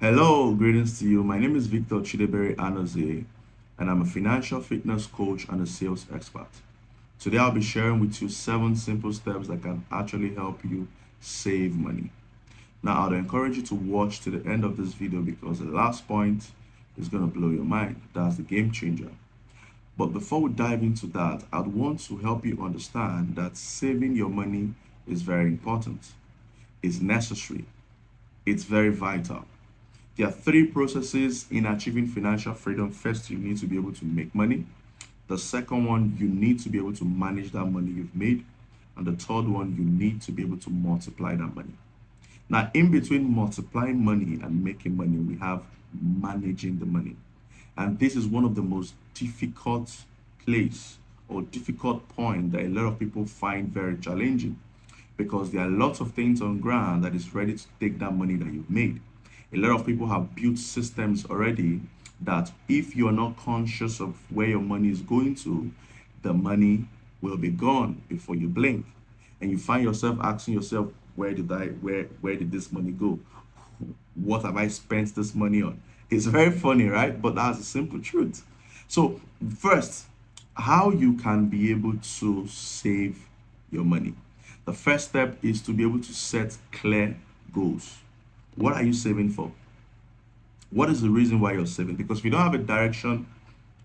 Hello, greetings to you. My name is Victor Chidebere Anoze, and I'm a financial fitness coach and a sales expert. Today, I'll be sharing with you 7 simple steps that can actually help you save money. Now, I'd encourage you to watch to the end of this video because the last point is going to blow your mind. That's the game changer. But before we dive into that, I'd want to help you understand that saving your money is very important. It's necessary. It's very vital. There are 3 processes in achieving financial freedom. First, you need to be able to make money. The second one, you need to be able to manage that money you've made. And the third one, you need to be able to multiply that money. Now, in between multiplying money and making money, we have managing the money. And this is one of the most difficult place or difficult point that a lot of people find very challenging because there are lots of things on ground that is ready to take that money that you've made. A lot of people have built systems already that if you're not conscious of where your money is going to, the money will be gone before you blink. And you find yourself asking yourself, where did this money go? What have I spent this money on? It's very funny, right? But that's the simple truth. So first, how you can be able to save your money. The first step is to be able to set clear goals. What are you saving for? What is the reason why you're saving? Because if you don't have a direction,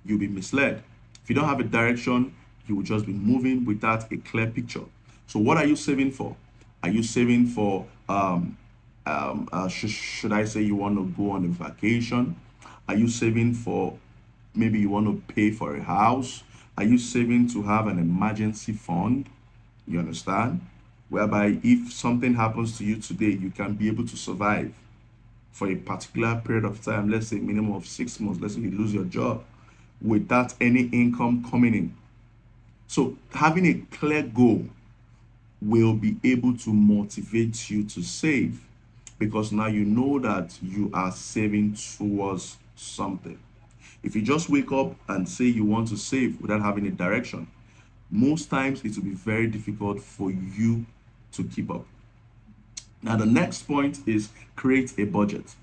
you'll be misled. If you don't have a direction, you will just be moving without a clear picture. So what are you saving for? Are you saving for, should I say you want to go on a vacation? Are you saving for, maybe you want to pay for a house? Are you saving to have an emergency fund? You understand? Whereby if something happens to you today, you can be able to survive for a particular period of time, let's say minimum of 6 months, let's say you lose your job without any income coming in. So having a clear goal will be able to motivate you to save because now you know that you are saving towards something. If you just wake up and say you want to save without having a direction, most times it will be very difficult for you to keep up. Now, the next point is create a budget.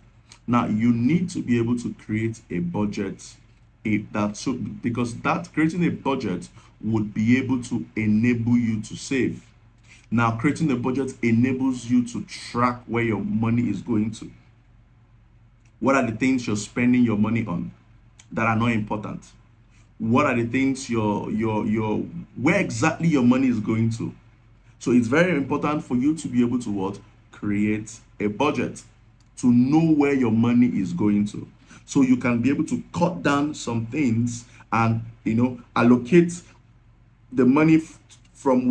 Now, you need to be able to create a budget because that creating a budget would be able to enable you to save. Now, creating a budget enables you to track where your money is going to. What are the things you're spending your money on that are not important? What are the things where exactly your money is going to? So it's very important for you to be able to what? Create a budget to know where your money is going to. So you can be able to cut down some things and, allocate the money from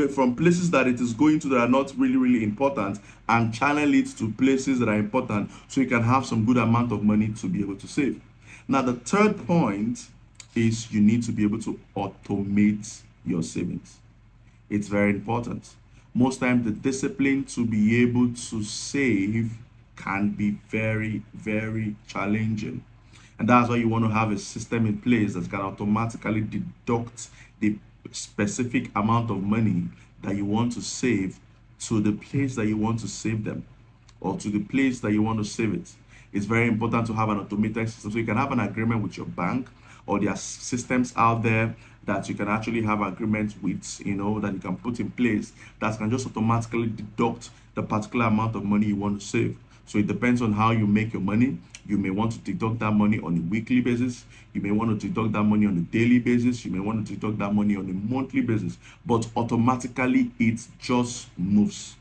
from places that it is going to that are not really, really important and channel it to places that are important so you can have some good amount of money to be able to save. Now, the third point is you need to be able to automate your savings. It's very important. Most times the discipline to be able to save can be very, very challenging. And that's why you want to have a system in place that can automatically deduct the specific amount of money that you want to save to the place that you want to save them or to the place that you want to save it. It's very important to have an automated system. So you can have an agreement with your bank or there are systems out there that you can actually have agreements with, that you can put in place that can just automatically deduct the particular amount of money you want to save. So it depends on how you make your money. You may want to deduct that money on a weekly basis. You may want to deduct that money on a daily basis. You may want to deduct that money on a monthly basis. But automatically, it just moves.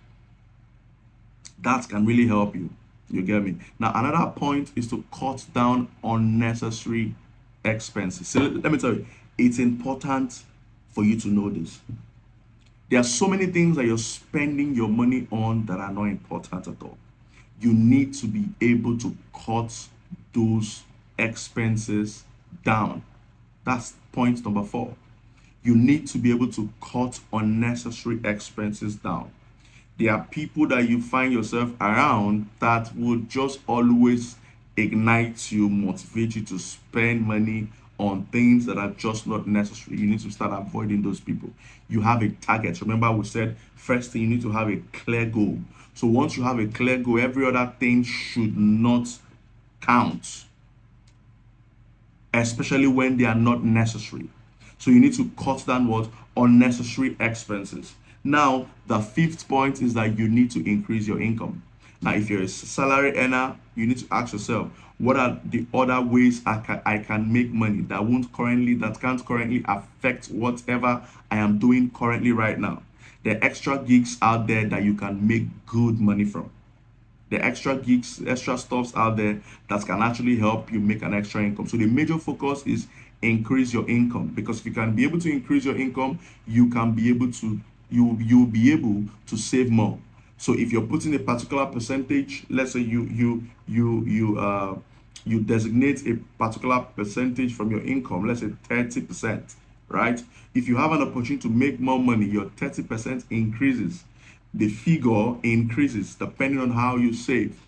That can really help you. You get me? Now, another point is to cut down unnecessary expenses. So let me tell you, it's important for you to know this. There are so many things that you're spending your money on that are not important at all. You need to be able to cut those expenses down. That's point number 4. You need to be able to cut unnecessary expenses down. There are people that you find yourself around that will just always ignite you, motivate you to spend money on things that are just not necessary. You need to start avoiding those people. You have a target. Remember, we said first thing you need to have a clear goal. So once you have a clear goal, every other thing should not count, especially when they are not necessary. So you need to cut down what? Unnecessary expenses. Now, the fifth point is that you need to increase your income. Now, if you're a salary earner, you need to ask yourself, what are the other ways I can make money that can't currently affect whatever I am doing currently right now? There are extra gigs out there that you can make good money from. The extra gigs, extra stuffs out there that can actually help you make an extra income. So the major focus is increase your income, because if you can be able to increase your income, you can be able to you'll be able to save more. So if you're putting a particular percentage, let's say you designate a particular percentage from your income, let's say 30%, right? If you have an opportunity to make more money, your 30% increases. The figure increases depending on how you save.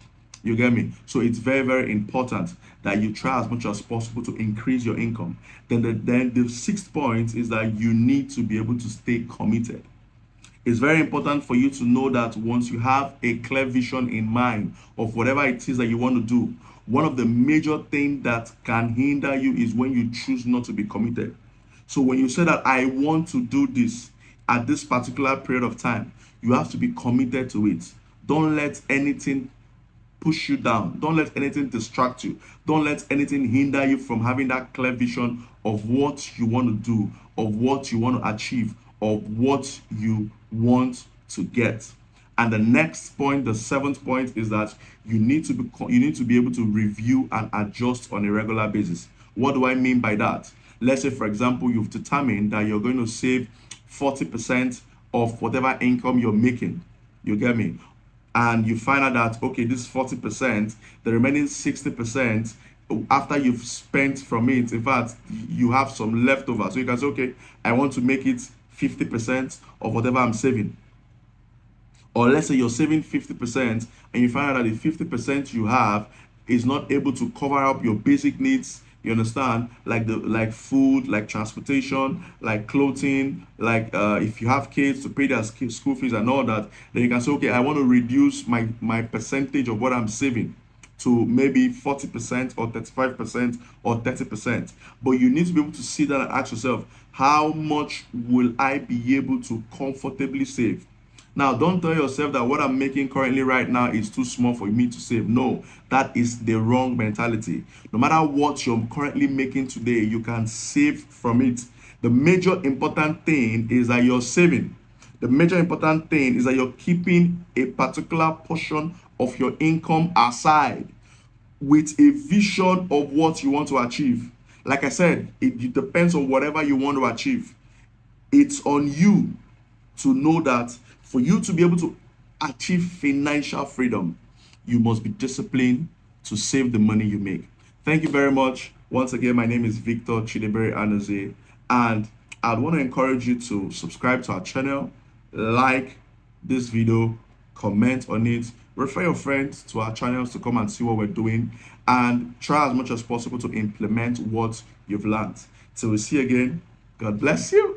You get me? So it's very, very important that you try as much as possible to increase your income. Then the sixth point is that you need to be able to stay committed. It's very important for you to know that once you have a clear vision in mind of whatever it is that you want to do, one of the major things that can hinder you is when you choose not to be committed. So when you say that I want to do this at this particular period of time, you have to be committed to it. Don't let anything push you down. Don't let anything distract you. Don't let anything hinder you from having that clear vision of what you want to do, of what you want to achieve, of what you want to get. And the next point, the seventh point, is that you need to be able to review and adjust on a regular basis. What do I mean by that? Let's say, for example, you've determined that you're going to save 40% of whatever income you're making. You get me? And you find out that, okay, this 40%, the remaining 60%, after you've spent from it, in fact, you have some leftover. So you can say, okay, I want to make it 50% of whatever I'm saving. Or let's say you're saving 50% and you find out that the 50% you have is not able to cover up your basic needs. You understand? Like food, like transportation, like clothing, like if you have kids, to pay their school fees and all that. Then you can say, okay, I want to reduce my percentage of what I'm saving to maybe 40% or 35% or 30%. But you need to be able to sit down and ask yourself, how much will I be able to comfortably save? Now, don't tell yourself that what I'm making currently right now is too small for me to save. No, that is the wrong mentality. No matter what you're currently making today, you can save from it. The major important thing is that you're saving. The major important thing is that you're keeping a particular portion of your income aside with a vision of what you want to achieve. Like I said, it depends on whatever you want to achieve. It's on you to know that for you to be able to achieve financial freedom, you must be disciplined to save the money you make. Thank you very much. Once again, my name is Victor Chidebere Anaze, and I'd want to encourage you to subscribe to our channel, like this video, comment on it, refer your friends to our channels to come and see what we're doing, and try as much as possible to implement what you've learned. Till we see you again, God bless you.